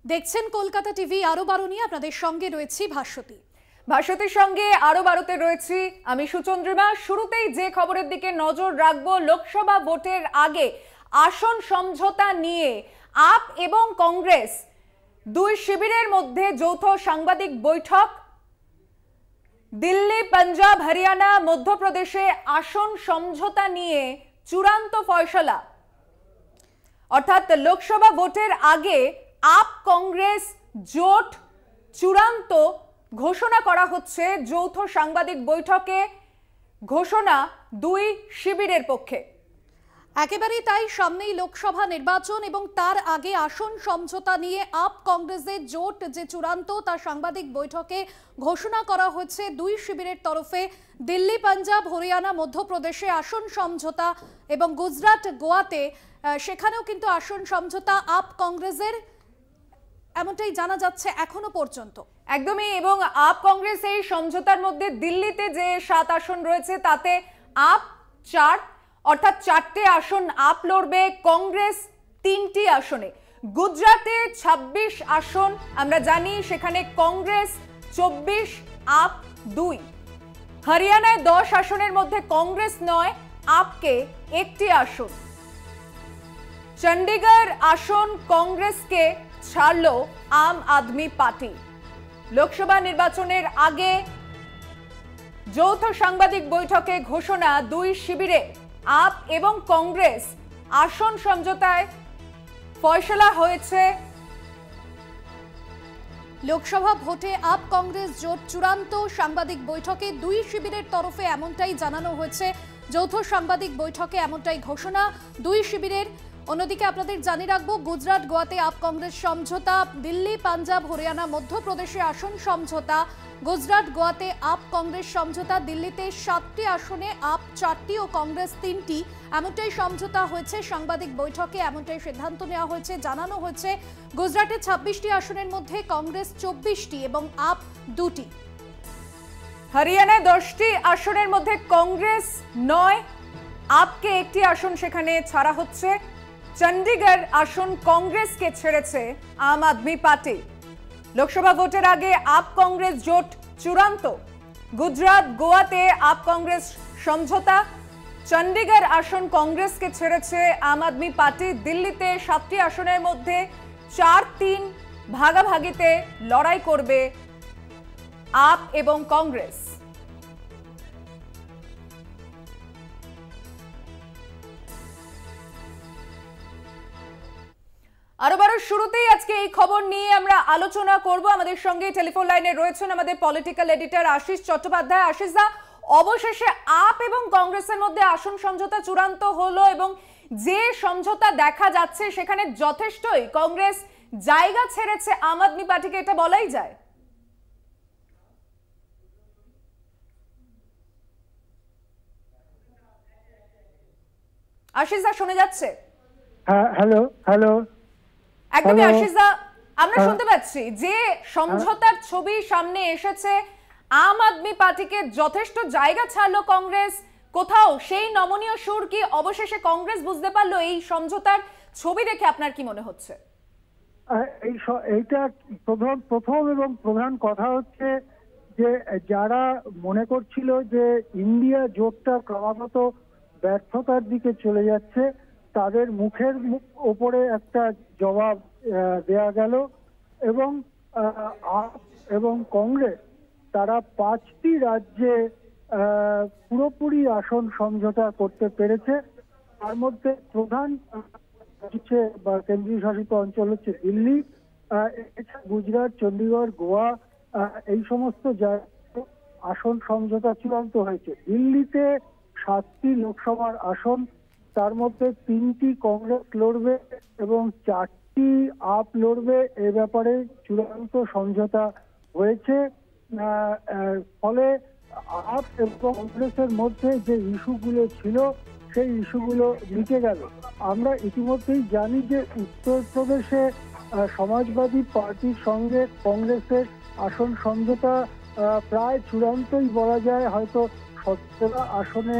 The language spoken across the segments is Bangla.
দেখছেন কলকাতা টিভি আরো 12 নিয়ে আপনাদের সঙ্গে রয়েছি ভাস্বতী। ভাস্বতীর সঙ্গে আরো 12তে রয়েছি আমি সুচন্দ্রিমা। শুরুতেই যে খবরের দিকে নজর রাখবো, লোকসভা ভোটের আগে আসন সমঝোতা নিয়ে আপ এবং কংগ্রেস দুই শিবিরের মধ্যে যৌথ সাংবাদিক বৈঠক। দিল্লি, পাঞ্জাব, হরিয়ানা, মধ্যপ্রদেশে আসন সমঝোতা নিয়ে চূড়ান্ত ফয়সলা, অর্থাৎ লোকসভা ভোটের আগে আপ কংগ্রেস জোট চূড়ান্ত ঘোষণা করা হচ্ছে। যৌথ সাংবাদিক বৈঠকে ঘোষণা দুই শিবিরের পক্ষে। একেবারেই তাই, সামনেই লোকসভা নির্বাচন এবং তার আগে আসন সমঝোতা নিয়ে আপ কংগ্রেসের জোট যে চূড়ান্ত তা সাংবাদিক বৈঠকে ঘোষণা করা হয়েছে দুই শিবিরের তরফে। দিল্লি, পাঞ্জাব, হরিয়ানা, মধ্যপ্রদেশে আসন সমঝোতা এবং গুজরাট, গোয়াতে সেখানেও কিন্তু আসন সমঝোতা আপ কংগ্রেসের, এমনটাই জানা যাচ্ছে এখনো পর্যন্ত। একদমই, এবং আপ কংগ্রেস এই সমঝোতার মধ্যে দিল্লিতে যে 7 আসন রয়েছে তাতে আপ 4, অর্থাৎ 4টে আসন আপ লড়বে, কংগ্রেস 3টি আসনে। গুজরাটে 26 আসন আমরা জানি, সেখানে কংগ্রেস 24, আপ 2। হরিয়ানায় 10 আসনের মধ্যে কংগ্রেস 9, আপকে 1টি আসন। চণ্ডীগড় আসন কংগ্রেসকে ছাড়ল আম আদমি পার্টি। লোকসভা নির্বাচনের আগে যৌথ সাংবাদিক বৈঠকে ঘোষণা দুই শিবিরে আপ এবং কংগ্রেস আসন সমঝোতায় ফয়সলা হয়েছে। লোকসভা ভোটে আপ কংগ্রেস জোট চূড়ান্ত সাংবাদিক বৈঠকে দুই শিবিরের তরফে এমনটাই জানানো হয়েছে। যৌথ সাংবাদিক বৈঠকে এমনটাই ঘোষণা দুই শিবিরের। অন্যদিকে আপনাদের জানিয়ে রাখবো, গুজরাট, গোয়াতে আপ কংগ্রেস সমঝোতা, দিল্লি, পাঞ্জাব, হরিয়ানা, মধ্যপ্রদেশে আসন সমঝোতা। গুজরাট, গোয়াতে আপ কংগ্রেস সমঝোতা, দিল্লিতে 7টি আসনে আপ 4টি ও কংগ্রেস 3টি, এমনটাই সমঝোতা হয়েছে সাংবাদিক বৈঠকে, এমনটাই সিদ্ধান্ত নেওয়া হয়েছে। জানানো হয়েছে গুজরাটে 26টি আসনের মধ্যে কংগ্রেস 24টি এবং আপ 2টি। হরিয়ানায় 10টি আসনের মধ্যে কংগ্রেস 9, আপকে 1টি আসন সেখানে ছাড়া হচ্ছে। চণ্ডীগড় আসন কংগ্রেসকে ছেড়েছে আম আদমি পার্টি। লোকসভা ভোটের আগে আপ কংগ্রেস জোট চূড়ান্ত। গুজরাট, গোয়াতে আপ কংগ্রেস সমঝোতা, চণ্ডীগড় আসন কংগ্রেসকে ছেড়েছে আম আদমি পার্টি। দিল্লিতে 7টি আসনের মধ্যে 4-3 ভাগাভাগিতে লড়াই করবে আপ এবং কংগ্রেস। আরো শুরুতেই আজকে এই খবর নিয়ে আমরা আলোচনা করব। আমাদের সঙ্গে টেলিফোন লাইনে রয়েছেন আমাদের পলিটিক্যাল এডিটর আশিস চট্টোপাধ্যায়। আশিস দা, অবশেষে আপ এবং কংগ্রেসের মধ্যে আসন সমঝোতা চূড়ান্ত হলো এবং যে সমঝোতা দেখা যাচ্ছে সেখানে যথেষ্টই কংগ্রেস জায়গা ছেড়েছে আম আদমি পার্টিকে, এটা বলাই যায়। আশিস দা শোনা যাচ্ছে? হ্যালো হ্যালো একদমই আশিস দা, আমরা শুনতে পাচ্ছি যে সমঝোতার ছবি সামনে এসেছে। আম আদমি পার্টিকে যথেষ্ট জায়গা ছাড়লো কংগ্রেস। কোথাও সেই নমনীয় সুর কি অবশেষে কংগ্রেস বুঝতে পারলো এই সমঝোতার ছবি দেখে? আপনার কি মনে হচ্ছে? এইটা প্রথম এবং প্রধান কথা হচ্ছে যে যারা মনে করছিল যে ইন্ডিয়া জোটটা ক্রমাগত ব্যর্থতার দিকে চলে যাচ্ছে, তাদের মুখের ওপরে একটা জবাব দেয়া গেল এবং আপ এবং কংগ্রেস তারা 5টি রাজ্যে পুরোপুরি আসন সমঝোতা করতে পেরেছে। তার মধ্যে প্রধান হচ্ছে বা কেন্দ্রীয় শাসিত অঞ্চল হচ্ছে দিল্লি, গুজরাট, চণ্ডীগড়, গোয়া, এই সমস্ত জায়গায় আসন সমঝোতা চূড়ান্ত হয়েছে। দিল্লিতে 7টি লোকসভার আসন, তার মধ্যে 3টি কংগ্রেস লড়বে এবং 4টি আপ লড়বে, এ ব্যাপারে চূড়ান্ত সমঝোতা হয়েছে। ফলে আপ এবং কংগ্রেসের মধ্যে যে ইস্যুগুলো ছিল সেই ইস্যুগুলো মিটে গেল। আমরা ইতিমধ্যেই জানি যে উত্তরপ্রদেশে সমাজবাদী পার্টির সঙ্গে কংগ্রেসের আসন সমঝোতা প্রায় চূড়ান্তই বলা যায়। হয়তো 17 আসনে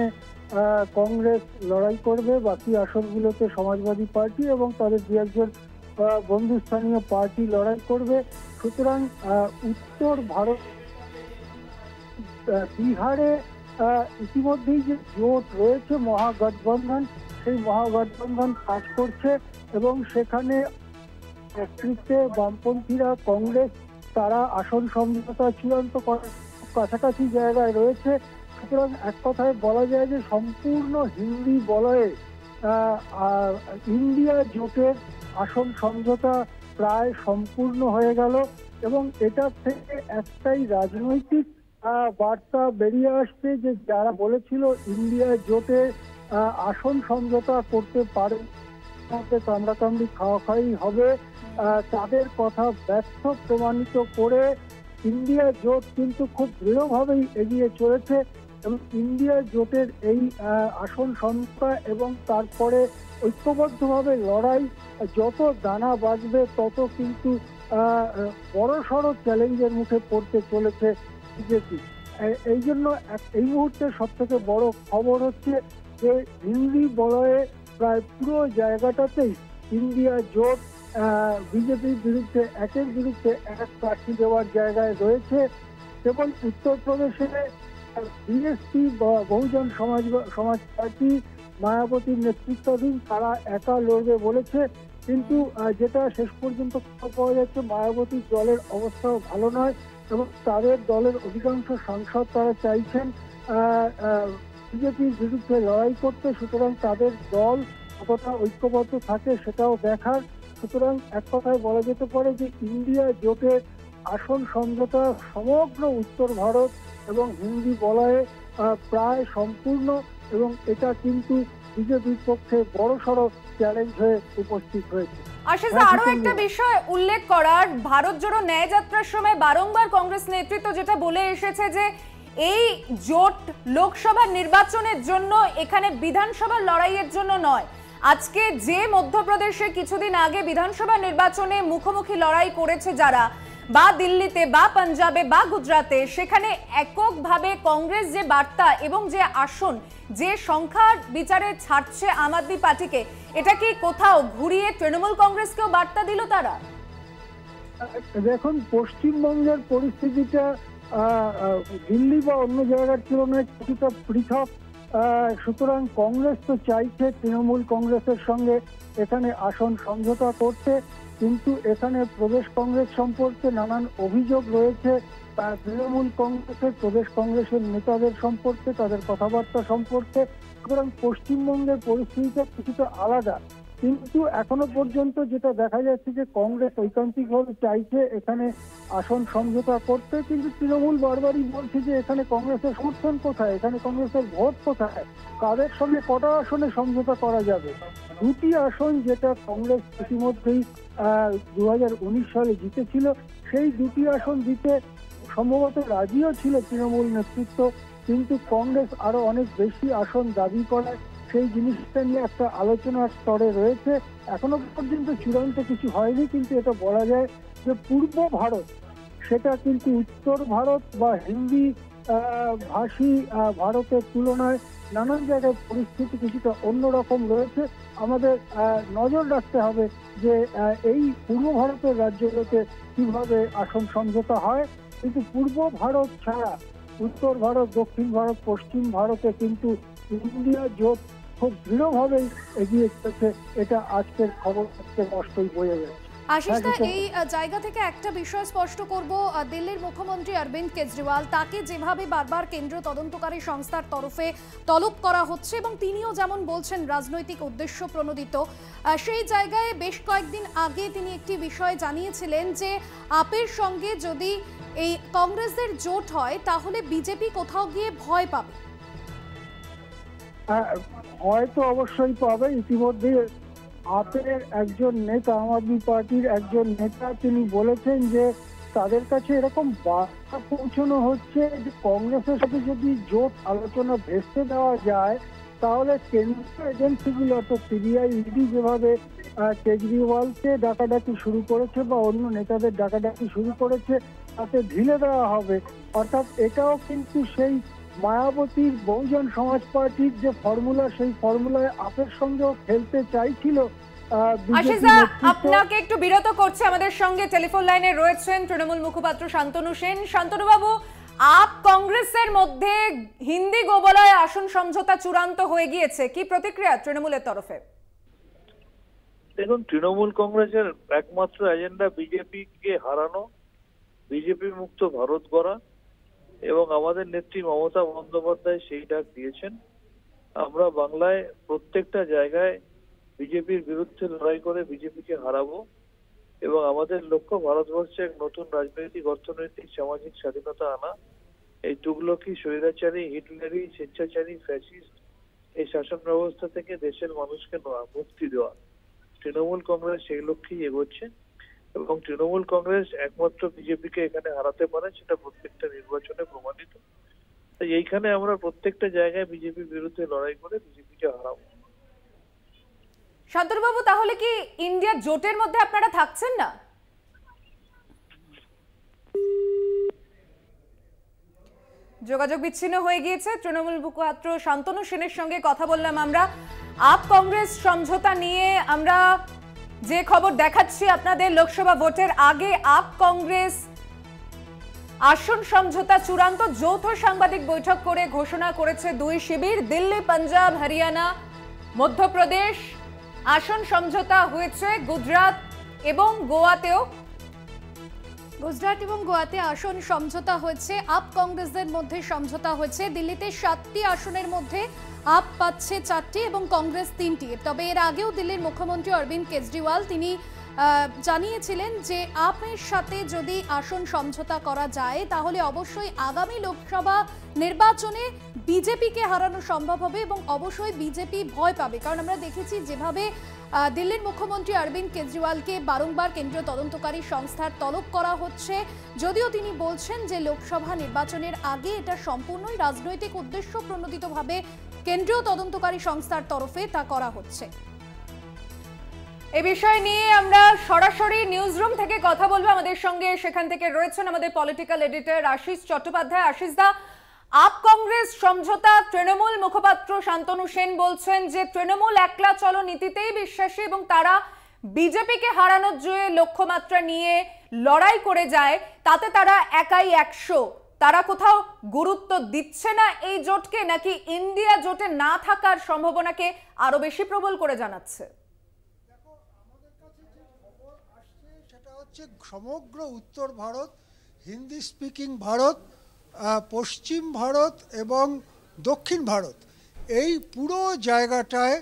কংগ্রেস লড়াই করবে, বাকি আসনগুলোতে সমাজবাদী পার্টি এবং তাদের 2-1 বন্ধুস্থানীয় পার্টি লড়াই করবে। সুতরাং উত্তর ভারত বিহারে ইতিমধ্যেই যে জোট রয়েছে মহাগঠবন্ধন, সেই মহাগঠবন্ধন কাজ করছে এবং সেখানে নেতৃত্বে বামপন্থীরা কংগ্রেস তারা আসন সমঝোতা চূড়ান্ত করার কাছাকাছি জায়গায় রয়েছে। সুতরাং এক কথায় বলা যায় যে সম্পূর্ণ হিন্দি বলয়ে ইন্ডিয়া জোটের আসন সমঝোতা প্রায় সম্পূর্ণ হয়ে গেল এবং এটা থেকে একটাই রাজনৈতিক বার্তা বেরিয়ে আসছে যে যারা বলেছিল ইন্ডিয়া জোটে আসন সমঝোতা করতে পারে কামড়াকামড়ি খাওয়াখাই হবে, তাদের কথা ব্যর্থ প্রমাণিত করে ইন্ডিয়া জোট কিন্তু খুব দৃঢ়ভাবেই এগিয়ে চলেছে এবং ইন্ডিয়া জোটের এই আসন সমঝোতা এবং তারপরে ঐক্যবদ্ধভাবে লড়াই যত দানা বাজবে তত কিন্তু বড়সড় চ্যালেঞ্জের মুখে পড়তে চলেছে বিজেপি। এই জন্য এই মুহূর্তে সব থেকে বড় খবর হচ্ছে যে হিন্দি বলয়ে প্রায় পুরো জায়গাটাতেই ইন্ডিয়া জোট বিজেপির বিরুদ্ধে একের বিরুদ্ধে এক প্রার্থী দেওয়ার জায়গায় রয়েছে। এবং উত্তরপ্রদেশে বিএসপি বহুজন সমাজ পার্টি মায়াবতীর নেতৃত্বাধীন তারা একা লড়বে বলেছে, কিন্তু যেটা শেষ পর্যন্ত পাওয়া যাচ্ছে মায়াবতীর দলের অবস্থাও ভালো নয় এবং তাদের দলের অধিকাংশ সাংসদ তারা চাইছেন বিজেপির বিরুদ্ধে লড়াই করতে। সুতরাং তাদের দল কতটা ঐক্যবদ্ধ থাকে সেটাও দেখার। সুতরাং এক কথায় বলা যেতে পারে যে ইন্ডিয়া জোটের আসন সমঝোতা সমগ্র উত্তর ভারত এবং হিন্দি বলয়ে প্রায় সম্পূর্ণ এবং এটা কিন্তু বিজেপির পক্ষে বড়সড় চ্যালেঞ্জ হয়ে উপস্থিত হয়েছে। আশিস দা, আরো একটা বিষয় উল্লেখ করার, ভারত জোড়ো ন্যায় যাত্রার সময় বারংবার কংগ্রেস নেতৃত্ব যেটা বলে এসেছে যে এই জোট লোকসভা নির্বাচনের জন্য, এখানে বিধানসভা লড়াইয়ের জন্য নয়। আজকে যে মধ্যপ্রদেশে কিছুদিন আগে বিধানসভা নির্বাচনে মুখোমুখি লড়াই করেছে যারা, বা দিল্লিতে বা পাঞ্জাবে বা গুজরাটে, সেখানে এককভাবে কংগ্রেস যে বার্তা এবং যে আসন যে সংখ্যার বিচারে ছাড়ছে আম আদমি পার্টিকে, এটা কি কোথাও ঘুরিয়ে তৃণমূল কংগ্রেসকেও বার্তা দিল তারা? দেখুন, পশ্চিমবঙ্গের পরিস্থিতিটা দিল্লি বা অন্য জায়গার তুলনায় কিছুটা পৃথক। সুতরাং কংগ্রেস তো চাইছে তৃণমূল কংগ্রেসের সঙ্গে এখানে আসন সমঝোতা করতে, কিন্তু এখানে প্রদেশ কংগ্রেস সম্পর্কে নানান অভিযোগ রয়েছে। তৃণমূল কংগ্রেসের প্রদেশ কংগ্রেসের নেতাদের সম্পর্কে, তাদের কথাবার্তা সম্পর্কে। সুতরাং পশ্চিমবঙ্গের পরিস্থিতিটা কিছুটা আলাদা, কিন্তু এখনো পর্যন্ত যেটা দেখা যাচ্ছে যে কংগ্রেস ঐকান্তিকভাবে চাইছে এখানে আসন সমঝোতা করতে, কিন্তু তৃণমূল বারবারই বলছে যে এখানে কংগ্রেসের সমর্থন কোথায়, এখানে কংগ্রেসের ভোট কোথায়, কাদের সঙ্গে কটা আসনে সমঝোতা করা যাবে। দুটি আসন যেটা কংগ্রেস ইতিমধ্যেই 2019 সালে জিতেছিল, সেই দুটি আসন দিতে সম্ভবত রাজিও ছিল তৃণমূল নেতৃত্ব, কিন্তু কংগ্রেস আরো অনেক বেশি আসন দাবি করে। সেই জিনিসটা নিয়ে একটা আলোচনার স্তরে রয়েছে, এখনো পর্যন্ত চূড়ান্ত কিছু হয়নি, কিন্তু এটা বলা যায় যে পূর্ব ভারত সেটা কিন্তু উত্তর ভারত বা হিন্দি ভাষী ভারতের তুলনায় নানান জায়গায় পরিস্থিতি কিছুটা অন্যরকম রয়েছে। আমাদের নজর রাখতে হবে যে এই পূর্ব ভারতের রাজ্যগুলোতে কিভাবে আসন সমঝোতা হয়, কিন্তু পূর্ব ভারত ছাড়া উত্তর ভারত, দক্ষিণ ভারত, পশ্চিম ভারতে কিন্তু ইন্ডিয়া জোট খুব দৃঢ়ভাবেই এগিয়ে চলেছে। এটা আজকের খবর থেকে স্পষ্টই বোঝা যাচ্ছে। আশিস দা, এই জায়গা থেকে একটা বিষয় স্পষ্ট করব, দিল্লির মুখ্যমন্ত্রী অরবিন্দ কেজরিওয়াল, তাকে যেভাবে বারবার কেন্দ্রীয় তদন্তকারী সংস্থার তরফে তলব করা হচ্ছে এবং তিনিও যেমন বলছেন রাজনৈতিক উদ্দেশ্য প্রণোদিত, সেই জায়গায় বেশ কয়েকদিন আগে তিনি একটি বিষয় জানিয়েছিলেন যে আপের সঙ্গে যদি এই কংগ্রেসের জোট হয় তাহলে বিজেপি কোথাও গিয়ে ভয় পাবে। হয়তো অবশ্যই পাবে। ইতিমধ্যে আপের একজন নেতা, আম আদমি পার্টির একজন নেতা, তিনি বলেছেন যে তাদের কাছে এরকম বার্তা পৌঁছানো হচ্ছে যে কংগ্রেসের সাথে যদি জোট আলোচনা ভেস্তে দেওয়া যায় তাহলে কেন্দ্রীয় এজেন্সিগুলো অর্থাৎ সিবিআই, ইডি যেভাবে কেজরিওয়ালকে ডাকাডাকি শুরু করেছে বা অন্য নেতাদের ডাকাডাকি শুরু করেছে তাতে ঢিলে দেওয়া হবে। অর্থাৎ এটাও কিন্তু সেই মায়াবতীর বহুজন সমাজ পার্টির যে ফর্মুলা, সেই ফর্মুলায় আপের সঙ্গেও খেলতে চাইছিল আশিস দা, আপনাকে একটু বিরত করছে, আমাদের সঙ্গে টেলিফোন লাইনে রয়েছেন তৃণমূল মুখপাত্র শান্তনু সেন। শান্তনু বাবু, আপ কংগ্রেসের মধ্যে হিন্দি গোবলয় আসন সমঝোতা চূড়ান্ত হয়ে গিয়েছে, কি প্রতিক্রিয়া তৃণমূলের তরফে? দেখুন, তৃণমূল কংগ্রেসের একমাত্র এজেন্ডা বিজেপিকে হারানো, বিজেপি মুক্ত ভারত গড়া, এবং আমাদের নেত্রী মমতা বন্দ্যোপাধ্যায় সেই ডাক দিয়েছেন। আমরা বাংলায় প্রত্যেকটা জায়গায় বিজেপির বিরুদ্ধে লড়াই করে বিজেপিকে হারাবো, এবং আমাদের লক্ষ্য ভারতবর্ষে এক নতুন রাজনৈতিক, অর্থনৈতিক, সামাজিক স্বাধীনতা আনা। এই তুগলকি, স্বৈরাচারী, হিটলারি, স্বেচ্ছাচারী, ফ্যাসিস্ট এই শাসন ব্যবস্থা থেকে দেশের মানুষকে মুক্তি দেওয়া। তৃণমূল কংগ্রেস সেই লক্ষ্যেই এগোচ্ছে, এবং তৃণমূল কংগ্রেস একমাত্র বিজেপিকে এখানে হারাতে পারে, সেটা প্রত্যেকটা নির্বাচনে প্রমাণিত। তাই এইখানে আমরা প্রত্যেকটা জায়গায় বিজেপির বিরুদ্ধে লড়াই করে বিজেপিকে হারাবো। শান্তনু বাবু, তাহলে কি ইন্ডিয়া জোটের মধ্যে আপনারা থাকছেন না? যোগাযোগ বিচ্ছিন্ন হয়ে গিয়েছে। তৃণমূল মুখপাত্র শান্তনু সেনের সঙ্গে কথা বললাম আমরা। আপ কংগ্রেস সমঝোতা নিয়ে আমরা যে খবর দেখাচ্ছি আপনাদের, লোকসভা ভোটের আগে আপ কংগ্রেস আসন সমঝোতা চূড়ান্ত, যৌথ সাংবাদিক বৈঠক করে ঘোষণা করেছে দুই শিবির। দিল্লি, পাঞ্জাব, হরিয়ানা, মধ্যপ্রদেশ আসন সমঝোতা হয়েছে। গুজরাট এবং গোয়াতেও আসন সমঝোতা হয়েছে। আপ কংগ্রেসের মধ্যে সমঝোতা হয়েছে। দিল্লিতে 7টি আসনের মধ্যে আপ পাচ্ছে 4টি এবং কংগ্রেস 3টি। তবে এর আগেও দিল্লির মুখ্যমন্ত্রী অরবিন্দ কেজরিওয়াল তিনি জানিয়েছিলেন যে আপের সাথে যদি আসন সমঝোতা করা যায় তাহলে অবশ্যই আগামী লোকসভা নির্বাচনে বিজেপিকে হারানো সম্ভব হবে, এবং অবশ্যই বিজেপি ভয় পাবে। কারণ আমরা দেখেছি যেভাবে দিল্লির মুখ্যমন্ত্রী অরবিন্দ কেজরিওয়ালকে বারংবার কেন্দ্রীয় তদন্তকারী সংস্থার তলব করা হচ্ছে, যদিও তিনি বলছেন যে লোকসভা নির্বাচনের আগে এটা সম্পূর্ণই রাজনৈতিক উদ্দেশ্য প্রণোদিতভাবে কেন্দ্রীয় তদন্তকারী সংস্থার তরফে তা করা হচ্ছে। এই বিষয় নিয়ে আমরা সরাসরি নিউজ রুম থেকে কথা বলবো। আমাদের সঙ্গে সেখান থেকে রয়েছেন আমাদের পলিটিক্যাল এডিটর আশিস চট্টোপাধ্যায়। আশিস দা, আপ কংগ্রেস সমঝোতা, তৃণমূল মুখপাত্র শান্তনু সেন বলছেন যে তৃণমূল একলা চলো নীতিতেই বিশ্বাসী, এবং তারা বিজেপিকে হারানোর যে লক্ষ্যমাত্রা নিয়ে লড়াই করে যায় তাতে তারা একাই 100। তারা কোথাও গুরুত্ব দিচ্ছে না এই জোটকে, নাকি ইন্ডিয়া জোটে না থাকার সম্ভাবনাকে আরো বেশি প্রবল করে জানাচ্ছে? সমগ্র উত্তর ভারত, হিন্দি স্পিকিং ভারত, পশ্চিম ভারত এবং দক্ষিণ ভারত, এই পুরো জায়গাটায়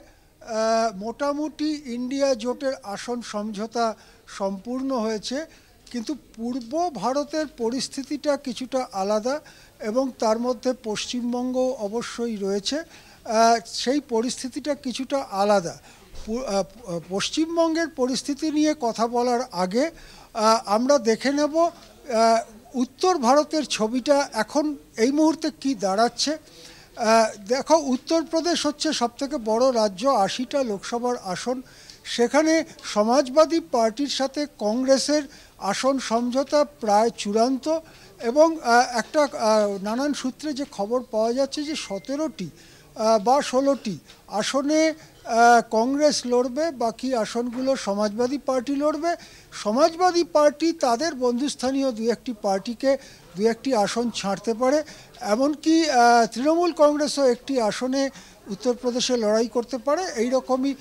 মোটামুটি ইন্ডিয়া জোটের আসন সমঝোতা সম্পূর্ণ হয়েছে। কিন্তু পূর্ব ভারতের পরিস্থিতিটা কিছুটা আলাদা, এবং তার মধ্যে পশ্চিমবঙ্গ অবশ্যই রয়েছে। সেই পরিস্থিতিটা কিছুটা আলাদা। পশ্চিমবঙ্গের পরিস্থিতি নিয়ে কথা বলার আগে আমরা দেখে নেব উত্তর ভারতের ছবিটা এখন এই মুহূর্তে কি দাঁড়াচ্ছে। দেখো, উত্তরপ্রদেশ হচ্ছে সবথেকে বড় রাজ্য, 80টা লোকসভার আসন। সেখানে সমাজবাদী পার্টির সাথে কংগ্রেসের আসন সমঝোতা প্রায় চূড়ান্ত, এবং একটা নানান সূত্রে যে খবর পাওয়া যাচ্ছে যে 17টি বা 16টি আসনে কংগ্রেস লড়বে, বাকি আসনগুলো সমাজবাদী পার্টি লড়বে। সমাজবাদী পার্টি তাদের বন্ধুস্থানীয় দু একটি আসন ছাড়তে পারে, এমনকি তৃণমূল কংগ্রেসও একটি আসনে উত্তরপ্রদেশে লড়াই করতে পারে, এই রকমই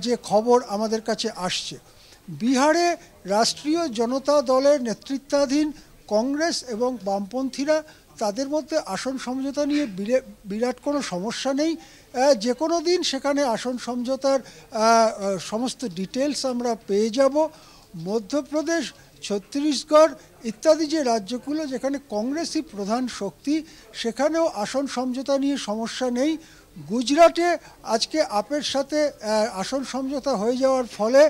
যে খবর আমাদের কাছে আসছে। বিহারে রাষ্ট্রীয় জনতা দলের নেতৃত্বাধীন কংগ্রেস এবং বামপন্থীরা, তাদের মধ্যে আসন সমঝোতা নিয়ে বিরাট কোনো সমস্যা নেই। যে কোনো দিন সেখানে আসন সমঝোতার সমস্ত ডিটেলস আমরা পেয়ে যাব। মধ্যপ্রদেশ, ছত্তিশগড় ইত্যাদি যে রাজ্যগুলো যেখানে কংগ্রেসই প্রধান শক্তি, সেখানেও আসন সমঝোতা নিয়ে সমস্যা নেই। গুজরাটে আজকে আপের সাথে আসন সমঝোতা হয়ে যাওয়ার ফলে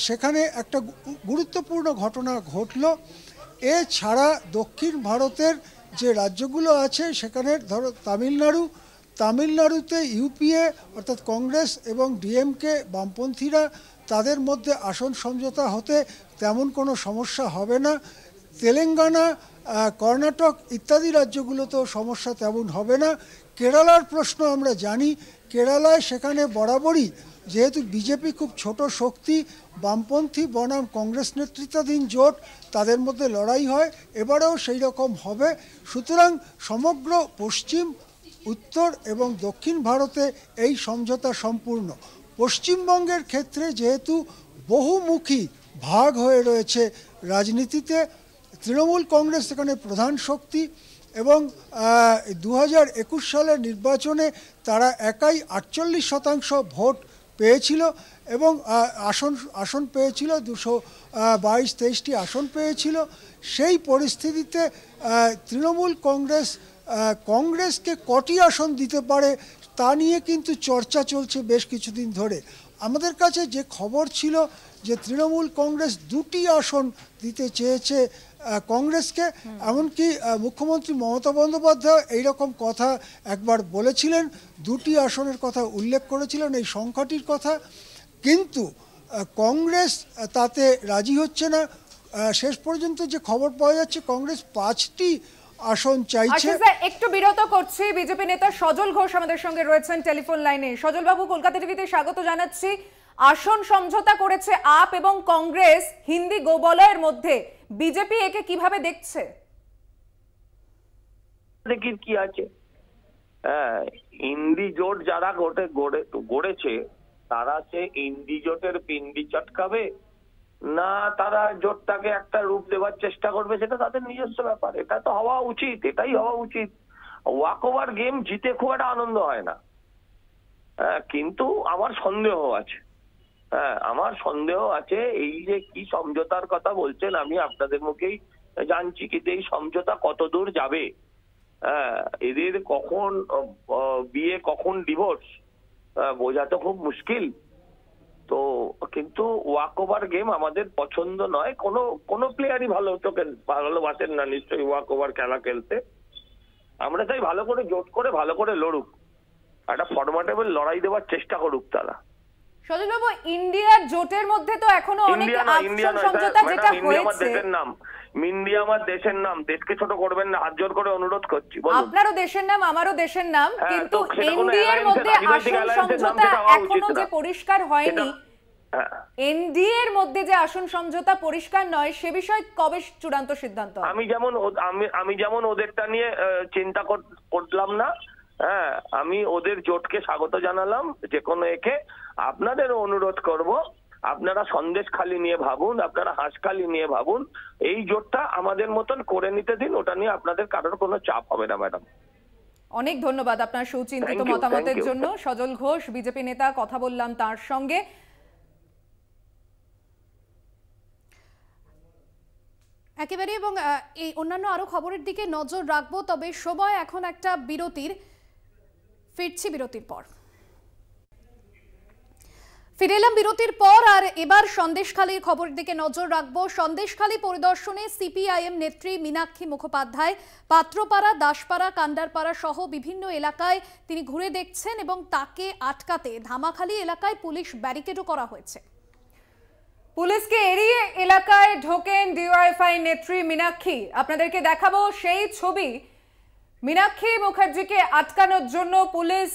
সেখানে একটা গুরুত্বপূর্ণ ঘটনা ঘটল। এছাড়া দক্ষিণ ভারতের যে রাজ্যগুলো আছে সেখানে ধরো তামিলনাড়ুতে ইউপিএ অর্থাৎ কংগ্রেস এবং ডিএমকে বামপন্থীরা, তাদের মধ্যে আসন সমঝোতা হতে তেমন কোনো সমস্যা হবে না। তেলেঙ্গানা, কর্ণাটক ইত্যাদি রাজ্যগুলোতেও সমস্যা তেমন হবে না। কেরালার প্রশ্ন আমরা জানি, কেরালায় সেখানে বরাবরই যেহেতু বিজেপি খুব ছোট শক্তি, বামপন্থী বনাম কংগ্রেস নেতৃত্বাধীন জোট, তাদের মধ্যে লড়াই হয়, এবারেও সেই রকম হবে। সুতরাং সমগ্র পশ্চিম, উত্তর এবং দক্ষিণ ভারতে এই সমঝোতা সম্পূর্ণ। পশ্চিমবঙ্গের ক্ষেত্রে যেহেতু বহুমুখী ভাগ হয়ে রয়েছে রাজনীতিতে, তৃণমূল কংগ্রেস এখানে প্রধান শক্তি এবং 2021 সালের নির্বাচনে তারা একাই 48% ভোট পেয়েছিল এবং আসন পেয়েছিল, 222-23টি আসন পেয়েছিল। সেই পরিস্থিতিতে তৃণমূল কংগ্রেসকে কটি আসন দিতে পারে তা নিয়ে কিন্তু চর্চা চলছে বেশ কিছুদিন ধরে। আমাদের কাছে যে খবর ছিল যে তৃণমূল কংগ্রেস 2টি আসন দিতে চেয়েছে কংগ্রেসকে, এমনকি মুখ্যমন্ত্রী মমতা বন্দ্যোপাধ্যায় এইরকম কথা একবার বলেছিলেন, 2টি আসনের কথা উল্লেখ করেছিলেন, এই সংখ্যাটির কথা। কিন্তু কংগ্রেস তাতে রাজি হচ্ছে না। শেষ পর্যন্ত যে খবর পাওয়া যাচ্ছে, কংগ্রেস 5টি আসন চাইছে। একটু বিরত করছি, বিজেপি নেতা সজল ঘোষ আমাদের সঙ্গে রয়েছেন টেলিফোন লাইনে। সজল বাবু, কলকাতা টিভিতে স্বাগত জানাচ্ছি। আসন সমঝোতা করেছে আপ এবং কংগ্রেস হিন্দি গোবলয়ের মধ্যে, বিজেপি একে কিভাবে দেখছে? দেখির কি আছে, ইন্ডি জোট যারা গড়েছে তারা সে ইন্ডি জোটের পিন্ডি চটকাবে না তারা জোটটাকে একটা রূপ দেওয়ার চেষ্টা করবে, সেটা তাদের নিজস্ব ব্যাপার। এটা তো হওয়া উচিত, এটাই হওয়া উচিত। ওয়াক ওভার গেম জিতে খুব একটা আনন্দ হয় না, কিন্তু আমার সন্দেহ আছে। আমার সন্দেহ আছে এই যে কি সমঝোতার কথা বলছেন, আমি আপনাদের মুখেই জানছি, কিন্তু এই সমঝোতা কত দূর যাবে, এদের কখন বিয়ে কখন ডিভোর্স বোঝা তো খুব মুশকিল। তো কিন্তু ওয়াক ওভার গেম আমাদের পছন্দ নয়। কোনো প্লেয়ারই ভালোবাসেন না নিশ্চয়ই ওয়াক ওভার খেলা খেলতে। আমরা চাই ভালো করে জোট করে ভালো করে লড়ুক, একটা ফরম্যাটেবল লড়াই দেওয়ার চেষ্টা করুক তারা। সজল বাবু, ইন্ডিয়ার জোটের মধ্যে তো এখনো অনেক আসন সমঝোতা যেটা হয়েছে। ইন্ডিয়া আমার দেশের নাম, দেশকে ছোট করবেন না, হাত জোর করে অনুরোধ করছি। আপনারও দেশের নাম, আমারও দেশের নাম, কিন্তু এনডিএর মধ্যে আসন সমঝোতা এখনো যে পরিষ্কার হয়নি, এনডিএর মধ্যে যে আসন সমঝোতা পরিষ্কার নয়, সে বিষয়ে কবে চূড়ান্ত সিদ্ধান্ত? আমি যেমন ওদেরটা নিয়ে চিন্তা করলাম না, আমি ওদের জোটকে স্বাগত জানালাম, যে কোনো একে আপনাদের অনুরোধ করব, আপনারা সন্দেশখালি নিয়ে ভাবুন, আপনারা হাঁসখালি নিয়ে ভাবুন, এই জোটটা আমাদের মতন করে নিতে দিন, ওটা নিয়ে আপনাদের কারোর কোনো চাপ হবে না ম্যাডাম। অনেক ধন্যবাদ আপনার সুচিন্তিত মতামতের জন্য। সজল ঘোষ বিজেপি নেতা, কথা বললাম তার সঙ্গে। একেবারে, এবং এই অন্যান্য আরো খবরের দিকে নজর রাখবো, তবে সময় এখন একটা বিরতির। ফিরছি বিরতির পর। ফিরে এলাম বিরতির পর, আর এবার সন্দেশখালীর খবরের দিকে নজর রাখবো। সন্দেশখালী পরিদর্শনে সিপিআইএম নেত্রী মীনাক্ষী মুখোপাধ্যায় পাত্রপাড়া, দাসপাড়া, কান্ডারপাড়া সহ বিভিন্ন এলাকায় তিনি ঘুরে দেখছেন এবং তাকে আটকাতে ধামাখালী এলাকায় পুলিশ ব্যারিকেডও করা হয়েছে। পুলিশকে এড়িয়ে এলাকায় ঢোকেন ডিওয়াইএফআই নেত্রী মীনাক্ষী। আপনাদেরকে দেখাবো সেই ছবি। মীনাক্ষী মুখার্জিকে আটকানোর জন্য পুলিশ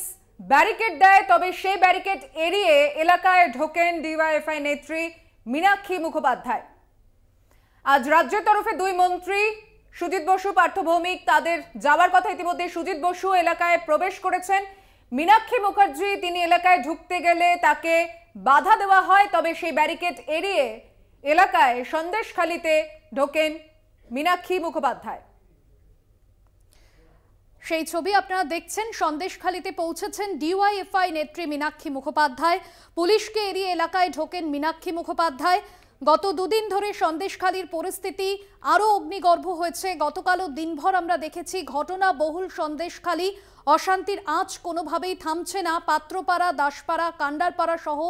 ব্যারিকেড দেয়, তবে সেই ব্যারিকেড এড়িয়ে এলাকায় ঢোকেন ডিওয়াইএফআই নেত্রী মীনাক্ষী মুখোপাধ্যায়। আজ রাজ্যের তরফে দুই মন্ত্রী সুজিত বসু, পার্থ ভৌমিক, তাদের যাওয়ার কথা। ইতিমধ্যে সুজিত বসু এলাকায় প্রবেশ করেছেন। মীনাক্ষী মুখার্জি তিনি এলাকায় ঢুকতে গেলে তাকে বাধা দেওয়া হয়, তবে সেই ব্যারিকেড এড়িয়ে এলাকায় সন্দেশখালীতে ঢোকেন মীনাক্ষী মুখোপাধ্যায়। সেই ছবি আপনারা দেখছেন। সন্দেশখালীতে পৌঁছেছেন ডিওয়াইএফআই নেত্রী মীনাক্ষী মুখোপাধ্যায়। পুলিশকে এড়িয়ে এলাকায় ঢোকেন মীনাক্ষী মুখোপাধ্যায়। গত দুদিন ধরে সন্দেশখালীর পরিস্থিতি আরও অগ্নিগর্ভ হয়েছে। গতকালও দিনভর আমরা দেখেছি ঘটনা বহুল সন্দেশখালী, অশান্তির আঁচ কোনোভাবেই থামছে না। পাত্রপাড়া, দাসপাড়া, কান্ডারপাড়া সহ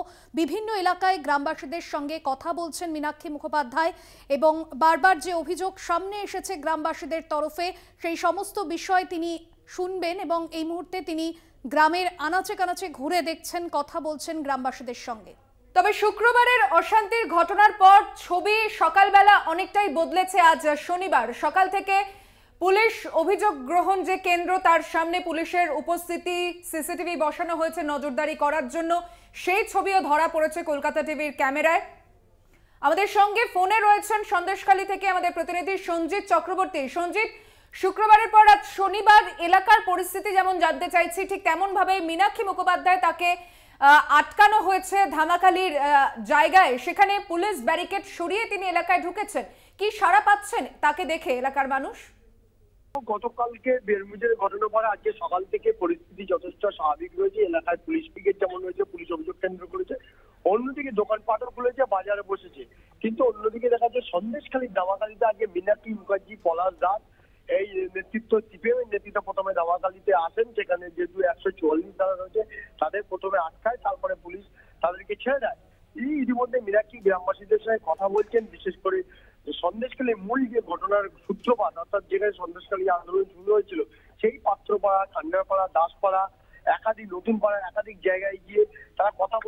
বিভিন্ন এলাকায় গ্রামবাসীদের সঙ্গে কথা বলছেন মীনাক্ষী মুখোপাধ্যায় এবং বারবার যে অভিযোগ সামনে এসেছে গ্রামবাসীদের তরফে সেই সমস্ত বিষয় তিনি শুনবেন এবং এই মুহূর্তে তিনি গ্রামের আনাচে কানাচে ঘুরে দেখছেন, কথা বলছেন গ্রামবাসীদের সঙ্গে। তবে শুক্রবারের অশান্তির ঘটনার পর ছবি সকালবেলা অনেকটাই বদলেছে। আজ শনিবার সকাল থেকে পুলিশ অভিযোগ গ্রহণ যে কেন্দ্র, তার সামনে পুলিশের উপস্থিতি, সিসিটিভি বসানো হয়েছে নজরদারি করার জন্য, সেই ছবিও ধরা পড়েছে কলকাতা টিভির ক্যামেরায়। আমাদের সঙ্গে ফোনে রয়েছেন সন্দেশখালী থেকে আমাদের প্রতিনিধি সঞ্জিত চক্রবর্তী। সঞ্জিত, শুক্রবারের পর আজ শনিবার এলাকার পরিস্থিতি যেমন জানতে চাইছি, ঠিক তেমন ভাবে মীনাক্ষী মুখোপাধ্যায় তাকে আটকানো হয়েছে ধামাখালির জায়গায়, সেখানে পুলিশ ব্যারিকেড সরিয়ে তিনি এলাকায় ঢুকেছেন। কি সাড়া পাচ্ছেন তাকে দেখে এলাকার মানুষ? গতকালকে বেরমুজের ঘটনার পরে আজকে সকাল থেকে পরিস্থিতি যথেষ্ট স্বাভাবিক রয়েছে। এলাকায় পুলিশ পিকেট যেমন রয়েছে, পুলিশ অভিযোগ কেন্দ্র করেছে, অন্যদিকে দোকানপাটও খুলেছে, বাজারে বসেছে। কিন্তু অন্যদিকে দেখা যাচ্ছে সন্দেশখালীর দামাখালিতে আজকে মীনাক্ষী মুখার্জি, পলাশ দাস এই নেতৃত্ব সিপিএম নেতৃত্ব প্রথমে দামাখালিতে আসেন। সেখানে যেহেতু 144 ধারা রয়েছে, তাদের প্রথমে আটকায়, তারপরে পুলিশ তাদেরকে ছেড়ে দেয়। ইতিমধ্যে মীনাক্ষী গ্রামবাসীদের সঙ্গে কথা বলছেন, বিশেষ করে সন্দেশখালী মূল যে ঘটনার সূত্রপাত, অর্থাৎ যেখানে সন্দেশখালী আন্দোলন শুরু হয়েছিল, সেই পাত্রপাড়া, খান্ডারপাড়া, দাসপাড়া, একাধিক নতুন পাড়া, একাধিক জায়গায় গিয়ে তারা কথা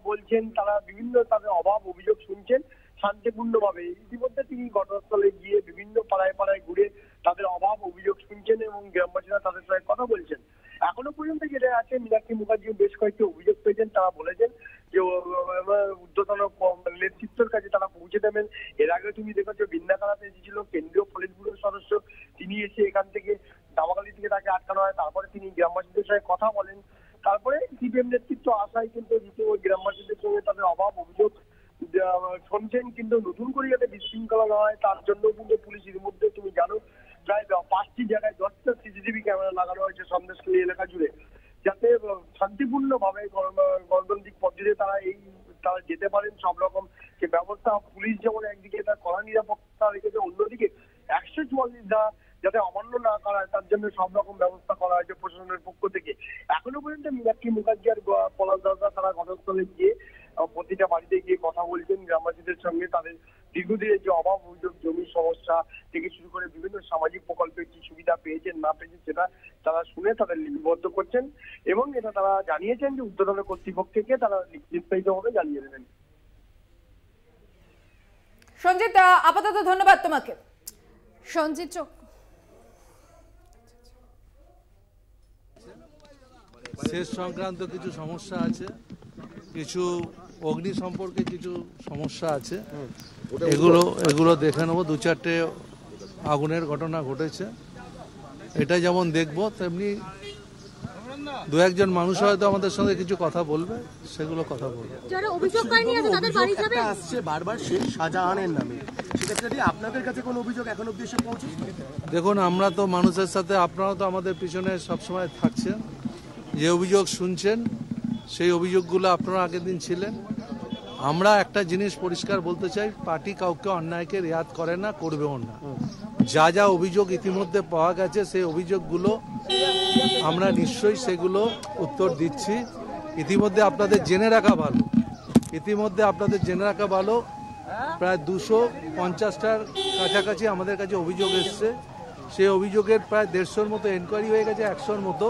বলছেন, তারা বিভিন্ন তাদের অভাব অভিযোগ শুনছেন শান্তিপূর্ণভাবে। ইতিমধ্যে তিনি ঘটনাস্থলে গিয়ে বিভিন্ন পাড়ায় পাড়ায় ঘুরে তাদের অভাব অভিযোগ শুনছেন এবং গ্রামবাসীরা তাদের সঙ্গে কথা বলছেন। এখনো পর্যন্ত যেটা আছে, মীনাক্ষী মুখার্জি বেশ কয়েকটি অভিযোগ পেয়েছেন। তারা বলেছেন যে ঊর্ধ্বতন নেতৃত্বের কাছে তারা পৌঁছে দেবেন। এর আগে তুমি দেখেছো বিন্দাকালাতে এসেছিল কেন্দ্রীয় পুলিশ ব্যুরোর সদস্য, তিনি এসে এখান থেকে দামাখালি থেকে তাকে আটকানো হয়। তারপরে তিনি গ্রামবাসীদের সঙ্গে কথা বলেন। তারপরে সিপিএম নেতৃত্ব আসায় কিন্তু গ্রামবাসীদের সঙ্গে তাদের অভাব অভিযোগ শুনছেন, কিন্তু নতুন করে যাতে বিশৃঙ্খলা না হয় তার জন্য কিন্তু পুলিশ এর মধ্যে তুমি জানো প্রায় 5টি জায়গায় 10টা সিসিটিভি ক্যামেরা লাগানো হয়েছে সন্দেশখালী এলাকা জুড়ে, যাতে শান্তিপূর্ণভাবে গণতান্ত্রিক পদ্ধতিতে তারা যেতে পারেন। সব রকম যে ব্যবস্থা পুলিশ যেমন একদিকে তার কড়া নিরাপত্তা রেখেছে, অন্যদিকে 144 ধারা যাতে অমান্য না করা হয় তার জন্য সব রকম ব্যবস্থা করা হয়েছে প্রশাসনের পক্ষ থেকে। এখনো পর্যন্ত মীনাক্ষী মুখার্জি আর পলাশ দাসরা তারা ঘটনাস্থলে গিয়ে প্রতিটা বাড়িতে গিয়ে কথা বলছেন গ্রামবাসীদের সঙ্গে। তাদের দীর্ঘদিনের যে অভাব অভিযোগ, জমির সমস্যা থেকে শুরু করে বিভিন্ন সামাজিক প্রকল্পের কি সুবিধা পেয়েছেন না পেয়েছেন সেটা তারা শুনে তাদের লিপিবদ্ধ করছেন এবং এটা তারা জানিয়েছেন যে ঊর্ধ্বতন কর্তৃপক্ষকে তারা বিস্তারিতভাবে জানিয়ে দেবেন। সঞ্জিত, আপাতত ধন্যবাদ তোমাকে। সঞ্জিত শেষ সংক্রান্ত কিছু সমস্যা আছে, কিছু অগ্নি সম্পর্কে কিছু সমস্যা আছে, এগুলো দেখে নেবো। 2-4টে আগুনের ঘটনা ঘটেছে, এটা যেমন দেখবো তেমনি 2-1জন মানুষ হয়তো আমাদের সঙ্গে কিছু কথা বলবে, সেগুলো কথা বলবে। যারা অভিযোগকারী আছে তাদের বাড়ি যাবে আসছে বারবার শেখ শাহজাহানের নামে, সেক্ষেত্রে আপনাদের কাছে কোনো অভিযোগ এখন অবধি এসে পৌঁছেছে? দেখুন, আমরা তো মানুষের সাথে, আপনারা তো আমাদের পিছনে সবসময় থাকছেন, যে অভিযোগ শুনছেন সেই অভিযোগগুলো আপনারা আগের দিন ছিলেন। আমরা একটা জিনিস পরিষ্কার বলতে চাই, পার্টি কাউকে অন্যায়কে রেয়াত করে না, করবেও না। যা যা অভিযোগ ইতিমধ্যে পাওয়া গেছে সেই অভিযোগগুলো আমরা নিশ্চয়ই সেগুলো উত্তর দিচ্ছি। ইতিমধ্যে আপনাদের জেনে রাখা ভালো, প্রায় 250টার কাছাকাছি আমাদের কাছে অভিযোগ এসছে। সেই অভিযোগের প্রায় 150-র মতো এনকোয়ারি হয়ে গেছে, 100-র মতো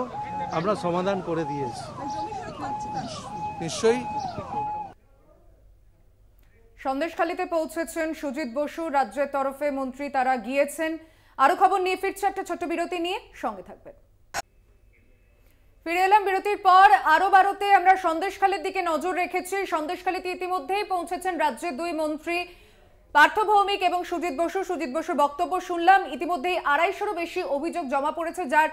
আমরা সমাধান করে দিয়েছি। নিশ্চয়ই সন্দেশখালীতে পৌঁছেছেন সুজিত বসু, রাজ্যের তরফে মন্ত্রী তারা গিয়েছেন। আরো খবর নিয়ে ফিরছে একটা ছোট্ট বিরতি নিয়ে, সঙ্গে থাকবেন। ফিরে এলাম বিরতির পর। আরো বারোতে আমরা সন্দেশখালীর দিকে নজর রেখেছি। সন্দেশখালীতে ইতিমধ্যেই পৌঁছেছেন রাজ্যের 2 মন্ত্রী পার্থ ভৌমিক এবং সুজিত বসুর বক্তব্য শুনলাম। ইতিমধ্যেই 250-রও বেশি অভিযোগ জমা পড়েছে, যার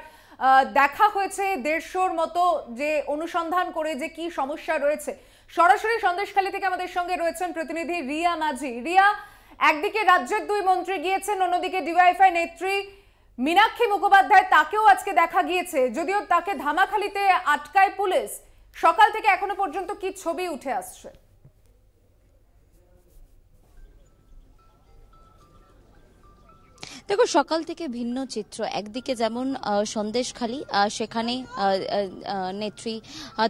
দেখা হয়েছে 150-র মতো, যে অনুসন্ধান করে যে কি সমস্যা রয়েছে। সরাসরি সন্দেশখালী থেকে আমাদের সঙ্গে রয়েছেন প্রতিনিধি রিয়া মাঝি। রিয়া, একদিকে রাজ্যের 2 মন্ত্রী গিয়েছেন, অন্যদিকে ডিওয়াইএফআই নেত্রী মীনাক্ষী মুখোপাধ্যায়, তাকেও আজকে দেখা গিয়েছে, যদিও তাকে ধামাখালিতে আটকায় পুলিশ। সকাল থেকে এখনো পর্যন্ত কি ছবি উঠে আসছে? দেখো, সকাল থেকে ভিন্ন চিত্র। একদিকে যেমন সন্দেশখালী, সেখানে নেত্রী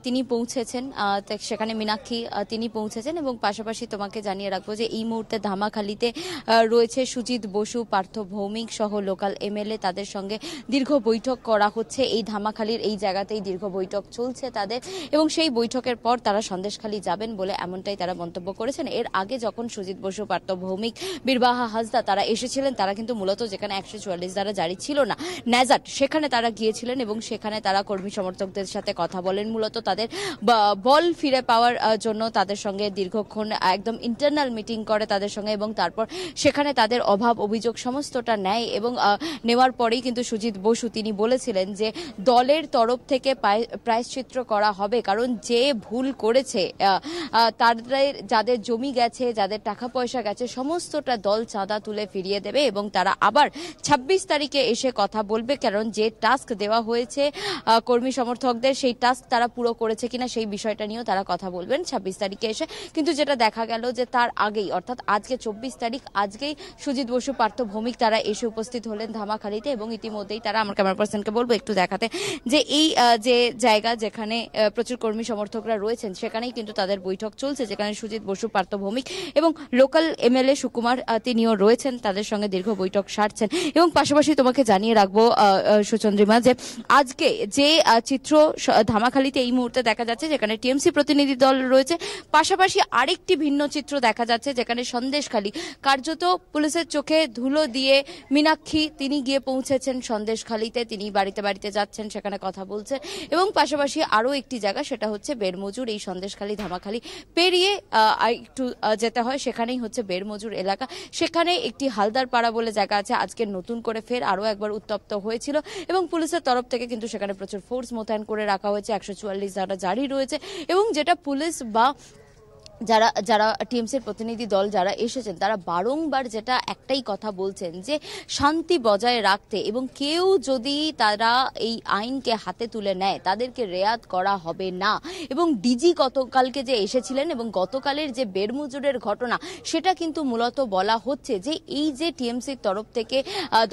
তিনি পৌঁছেছেন, সেখানে মীনাক্ষী তিনি পৌঁছেছেন, এবং পাশাপাশি তোমাকে জানিয়ে রাখবো যে এই মুহূর্তে ধামাখালীতে রয়েছে সুজিত বসু, পার্থ ভৌমিক সহ লোকাল এমএলএ। তাদের সঙ্গে দীর্ঘ বৈঠক করা হচ্ছে। এই ধামাখালীর এই জায়গাতেই দীর্ঘ বৈঠক চলছে তাদের, এবং সেই বৈঠকের পর তারা সন্দেশখালী যাবেন বলে এমনটাই তারা মন্তব্য করেছেন। এর আগে যখন সুজিত বসু, পার্থ ভৌমিক, বীরবাহা হাসদা তারা এসেছিলেন, তারা কিন্তু মূলত যেখানে 144 ধারা জারি ছিল না, ন্যাজাট, সেখানে তারা গিয়েছিলেন এবং সেখানে তারা কর্মী সমর্থকদের সাথে কথা বলেন, মূলত তাদের বল ফিরে পাওয়ার জন্য তাদের সঙ্গে দীর্ঘক্ষণ একদম ইন্টারনাল মিটিং করে তাদের সঙ্গে, এবং তারপর সেখানে তাদের অভাব অভিযোগ সমস্তটা নেয় এবং নেওয়ার পরেই কিন্তু সুজিত বসু তিনি বলেছিলেন যে দলের তরফ থেকে প্রায়শ্চিত্ত করা হবে, কারণ যে ভুল করেছে তাদের যাদের জমি গেছে, যাদের টাকা পয়সা গেছে, সমস্তটা দল চাঁদা তুলে ফিরিয়ে দেবে এবং তারা আবার 26 তারিখে এসে কথা বলবে, কারণ যে টাস্ক দেওয়া হয়েছে কর্মী সমর্থকদের সেই টাস্ক তারা পুরো করেছে কিনা সেই বিষয়টা নিয়েও তারা কথা বলবেন 26 তারিখে এসে। কিন্তু যেটা দেখা গেল যে তার আগেই, অর্থাৎ আজকে 24 তারিখ, আজকেই সুজিত বসু, পার্থ ভৌমিক তারা এসে উপস্থিত হলেন ধামাখালিতে এবং ইতিমধ্যেই তারা, আমার ক্যামেরা পার্সনকে বলবো একটু দেখাতে, যে এই যে জায়গা যেখানে প্রচুর কর্মী সমর্থকরা রয়েছেন সেখানেই কিন্তু তাদের বৈঠক চলছে, যেখানে সুজিত বসু, পার্থ ভৌমিক এবং লোকাল এমএলএ সুকুমার তিনিও রয়েছেন, তাদের সঙ্গে দীর্ঘ বৈঠক সারছেন। এবং পাশাপাশি তোমাকে জানিয়ে রাখবো সুচন্দ্রিমা যে আজকে যে চিত্র ধামাখালিতে এই মুহূর্তে দেখা যাচ্ছে, যেখানে টিএমসি প্রতিনিধি দল রয়েছে, পাশাপাশি আরেকটি ভিন্ন চিত্র দেখা যাচ্ছে যেখানে সন্দেশখালী, কার্যত পুলিশের চোখে ধুলো দিয়ে মীনাক্ষী তিনি গিয়ে পৌঁছেছেন সন্দেশখালীতে, তিনি বাড়িতে বাড়িতে যাচ্ছেন, সেখানে কথা বলছেন। এবং পাশাপাশি আরও একটি জায়গা, সেটা হচ্ছে বেরমজুর, এই সন্দেশখালী ধামাখালী পেরিয়ে একটু যেতে হয়, সেখানেই হচ্ছে বেরমজুর এলাকা, সেখানে একটি হালদার পাড়া বলে জায়গা আছে, আজকে নতুন করে ফের আরও একবার উত্তপ্ত হয়েছিল এবং পুলিশের তরফ থেকে কিন্তু সেখানে প্রচুর ফোর্স মোতায়েন করে রাখা হয়েছে, 144 ধারা জারি রয়েছে। এবং যেটা পুলিশ বা যারা টিএমসির প্রতিনিধি দল যারা এসেছেন তারা বারংবার যেটা একটাই কথা বলছেন যে শান্তি বজায় রাখতে, এবং কেউ যদি তারা এই আইনকে হাতে তুলে নেয় তাদেরকে রেয়াত করা হবে না। এবং ডিজি গতকালকে যে এসেছিলেন এবং গতকালের যে বেরমজুরের ঘটনা, সেটা কিন্তু মূলত বলা হচ্ছে যে এই যে টিএমসির তরফ থেকে,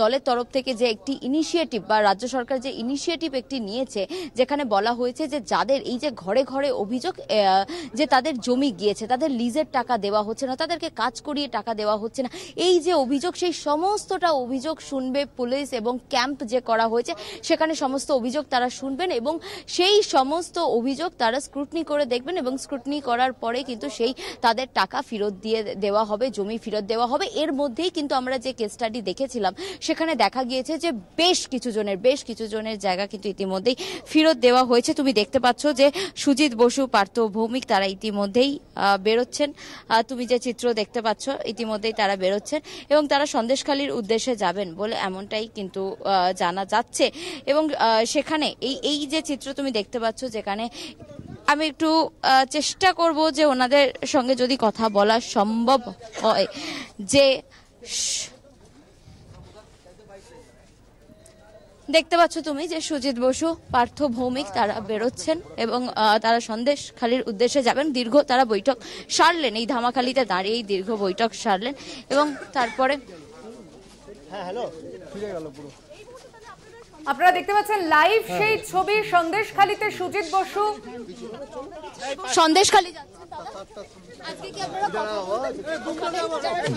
দলের তরফ থেকে যে একটি ইনিশিয়েটিভ বা রাজ্য সরকার যে ইনিশিয়েটিভ একটি নিয়েছে, যেখানে বলা হয়েছে যে যাদের এই যে ঘরে ঘরে অভিযোগ যে তাদের জমি গিয়ে, তাদের লিজের টাকা দেওয়া হচ্ছে না, তাদেরকে কাজ করিয়ে টাকা দেওয়া হচ্ছে না, এই যে অভিযোগ, সেই সমস্তটা অভিযোগ শুনবে পুলিশ এবং ক্যাম্প যে করা হয়েছে সেখানে সমস্ত অভিযোগ তারা শুনবেন এবং সেই সমস্ত অভিযোগ তারা স্ক্রুটনি করে দেখবেন এবং স্ক্রুটনি করার পরে কিন্তু সেই তাদের টাকা ফেরত দিয়ে দেওয়া হবে, জমি ফেরত দেওয়া হবে। এর মধ্যেই কিন্তু আমরা যে কেস স্টাডি দেখেছিলাম সেখানে দেখা গিয়েছে যে বেশ কিছু জনের জায়গা কিন্তু ইতিমধ্যেই ফেরত দেওয়া হয়েছে। তুমি দেখতে পাচ্ছ যে সুজিত বসু, পার্থ ভৌমিক তারা ইতিমধ্যেই বেরোচ্ছেন, তুমি যে চিত্র দেখতে পাচ্ছ ইতিমধ্যেই তারা বেরোচ্ছেন এবং তারা সন্দেশখালীর উদ্দেশ্যে যাবেন বলে এমনটাই কিন্তু জানা যাচ্ছে। এবং সেখানে এই যে চিত্র তুমি দেখতে পাচ্ছ, যেখানে আমি একটু চেষ্টা করব যে ওনাদের সঙ্গে যদি কথা বলা সম্ভব হয়, যে দেখতে পাচ্ছ তুমি যে সুজিত বসু, পার্থ ভৌমিক তারা বেরোচ্ছেন এবং তারা সন্দেশখালীর উদ্দেশ্যে যাবেন। দীর্ঘ তারা বৈঠক সারলেন, এই ধামাখালিতে দাঁড়িয়েই দীর্ঘ বৈঠক সারলেন এবং তারপরে আপনারা দেখতে পাচ্ছেন লাইভ সেই ছবি, সন্দেশখালীতে সুজিত বসু সন্দেশখালী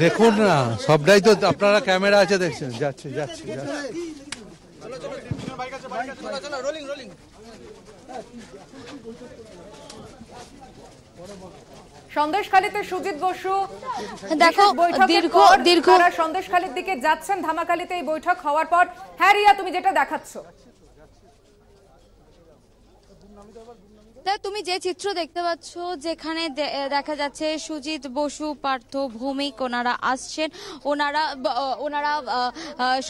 দেখুন না, সবটাই তো আপনারা ক্যামেরা আছে দেখছেন, যাচ্ছে সন্দেশখালীতে সুজিত বসু দেখো দীর্ঘ সন্দেশখালীর দিকে যাচ্ছেন ধামাখালিতে এই বৈঠক হওয়ার পর। হ্যাঁ রিয়া, তুমি যেটা দেখাচ্ছ, তুমি যে চিত্র দেখতে পাচ্ছ, যেখানে দেখা যাচ্ছে সুজিত বসু, পার্থ ভৌমিক ওনারা আসছেন, ওনারা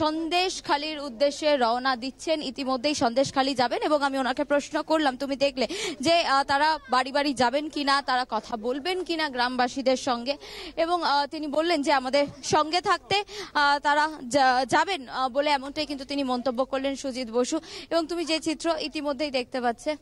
সন্দেশখালীর উদ্দেশ্যে রওনা দিচ্ছেন, ইতিমধ্যেই সন্দেশখালী যাবেন। এবং আমি ওনাকে প্রশ্ন করলাম, তুমি দেখলে যে তারা বাড়ি বাড়ি যাবেন কিনা, তারা কথা বলবেন কিনা গ্রামবাসীদের সঙ্গে, এবং তিনি বললেন যে আমাদের সঙ্গে থাকতে তারা যাবেন বলে এমনটাই কিন্তু তিনি মন্তব্য করলেন সুজিত বসু। এবং তুমি যে চিত্র ইতিমধ্যেই দেখতে পাচ্ছে,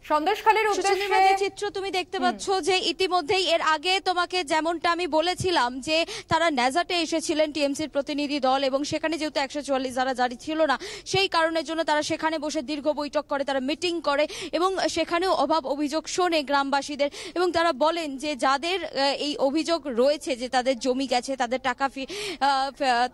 সন্দেশখালীর উদ্দেশ্যে চিত্র তুমি দেখতে পাচ্ছ যে ইতিমধ্যেই এর আগে তোমাকে যেমনটা আমি বলেছিলাম যে তারা ন্যাজাটে এসেছিলেন টিএমসির প্রতিনিধি দল, এবং সেখানে যেহেতু 144 ধারা জারি ছিল না সেই কারণের জন্য তারা সেখানে বসে দীর্ঘ বৈঠক করে, তারা মিটিং করে এবং সেখানেও অভাব অভিযোগ শোনে গ্রামবাসীদের। এবং তারা বলেন যে যাদের এই অভিযোগ রয়েছে যে তাদের জমি গেছে, তাদের টাকা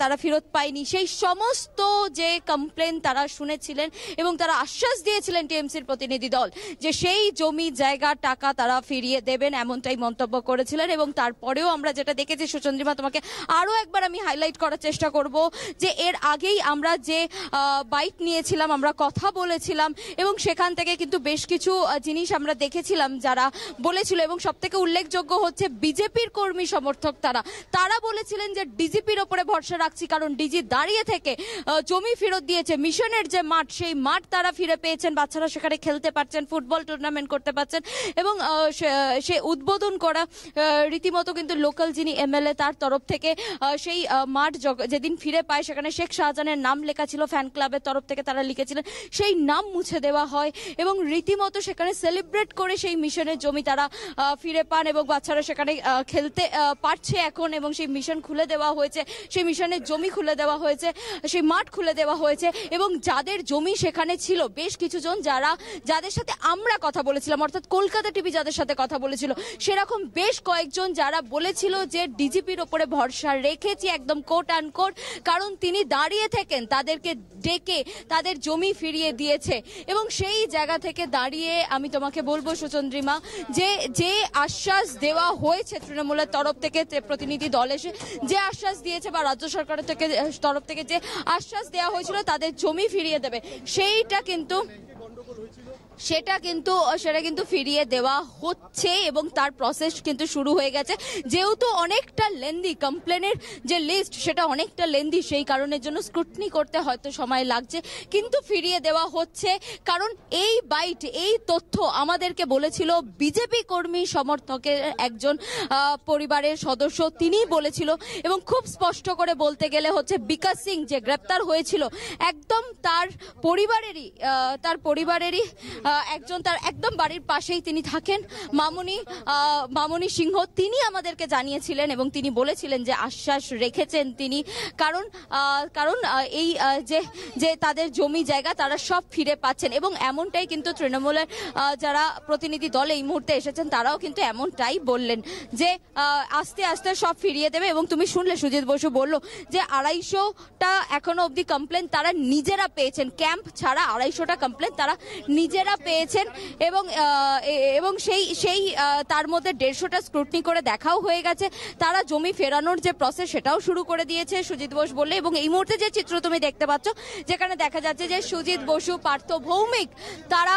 তারা ফেরত পায়নি, সেই সমস্ত যে কমপ্লেন তারা শুনেছিলেন এবং তারা আশ্বাস দিয়েছিলেন টিএমসির প্রতিনিধি দল যে সেই জমি জায়গা টাকা তারা ফিরিয়ে দেবেন, এমনটাই মন্তব্য করেছিলেন। এবং তারপরেও আমরা যেটা দেখেছি সুচন্দ্রিমা, তোমাকে আরও একবার আমি হাইলাইট করার চেষ্টা করব যে এর আগেই আমরা যে বাইট নিয়েছিলাম, আমরা কথা বলেছিলাম এবং সেখান থেকে কিন্তু বেশ কিছু জিনিস আমরা দেখেছিলাম যারা বলেছিল। এবং সবথেকে উল্লেখযোগ্য হচ্ছে বিজেপির কর্মী সমর্থক তারা বলেছিলেন যে ডিজিপির ওপরে ভরসা রাখছি, কারণ ডিজি দাঁড়িয়ে থেকে জমি ফেরত দিয়েছে। মিশনের যে মাঠ, সেই মাঠ তারা ফিরে পেয়েছেন, বাচ্চারা সেখানে খেলতে পারছেন, ফুটবল টুর্নামেন্ট করতে পারছেন। এবং সে উদ্বোধন করা রীতিমতো কিন্তু লোকাল যিনি এমএলএ তার তরফ থেকে সেই মাঠ যেদিন ফিরে পায় সেখানে শেখ শাহজাহানের নাম লেখা ছিল, ফ্যান ক্লাবের তরফ থেকে তারা লিখেছিলেন, সেই নাম মুছে দেওয়া হয় এবং রীতিমতো সেখানে সেলিব্রেট করে সেই মিশনের জমি তারা ফিরে পান এবং বাচ্চারা সেখানে খেলতে পারছে এখন। এবং সেই মিশন খুলে দেওয়া হয়েছে, সেই মিশনের জমি খুলে দেওয়া হয়েছে, সেই মাঠ খুলে দেওয়া হয়েছে। এবং যাদের জমি সেখানে ছিল, বেশ কিছু জন যাদের সাথে আমরা কথা বলেছিলাম, অর্থাৎ কলকাতা টিভি যাদের সাথে কথা বলেছিল, সেরকম বেশ কয়েকজন যারা বলেছিল যে ডিজিপির ওপরে ভরসা রেখেছি একদম কোট অ্যান্ড কোট, কারণ তিনি দাঁড়িয়ে থেকেন, তাদেরকে ডেকে তাদের জমি ফিরিয়ে দিয়েছে। এবং সেই জায়গা থেকে দাঁড়িয়ে আমি তোমাকে বলবো সুচন্দ্রিমা, যে আশ্বাস দেওয়া হয়েছে তৃণমূলের তরফ থেকে, প্রতিনিধি দল এসে যে আশ্বাস দিয়েছে বা রাজ্য সরকারের তরফ থেকে যে আশ্বাস দেওয়া হয়েছিল তাদের জমি ফিরিয়ে দেবে, সেটা কিন্তু ফিরিয়ে দেওয়া হচ্ছে এবং তার প্রসেস কিন্তু শুরু হয়ে গেছে। যেহেতু অনেকটা লেন্দি, কমপ্লেনের যে লিস্ট সেটা অনেকটা লেন্দি, সেই কারণের জন্য স্ক্রুটনি করতে হয়তো সময় লাগছে, কিন্তু ফিরিয়ে দেওয়া হচ্ছে। কারণ এই বাইট, এই তথ্য আমাদেরকে বলেছিল বিজেপি কর্মী সমর্থকের একজন পরিবারের সদস্য, তিনিই বলেছিল। এবং খুব স্পষ্ট করে বলতে গেলে হচ্ছে বিকাশ সিং যে গ্রেপ্তার হয়েছিল, একদম তার পরিবারেরই একজন, তার একদম বাড়ির পাশেই তিনি থাকেন, মামনি সিংহ, তিনি আমাদেরকে জানিয়েছিলেন এবং তিনি বলেছিলেন যে আশ্বাস রেখেছেন তিনি, কারণ এই যে তাদের জমি জায়গা তারা সব ফিরে পাচ্ছেন। এবং এমনটাই কিন্তু তৃণমূলের যারা প্রতিনিধি দল এই মুহূর্তে এসেছেন তারাও কিন্তু এমনটাই বললেন যে আস্তে আস্তে সব ফিরিয়ে দেবে। এবং তুমি শুনলে সুজিত বসু বলল যে 250টা এখনো অবধি কমপ্লেন তারা নিজেরা পেয়েছেন, ক্যাম্প ছাড়া 250টা কমপ্লেন তারা নিজেরা পেয়েছেন। এবং সেই তার মধ্যে 150টা স্ক্রুটনি করে দেখাও হয়ে গেছে, তারা জমি ফেরানোর যে প্রসেস সেটাও শুরু করে দিয়েছে সুজিত বোস বললে। এবং এই মুহূর্তে যে চিত্র তুমি দেখতে পাচ্ছ, যেখানে দেখা যাচ্ছে যে সুজিত বসু, পার্থ ভৌমিক তারা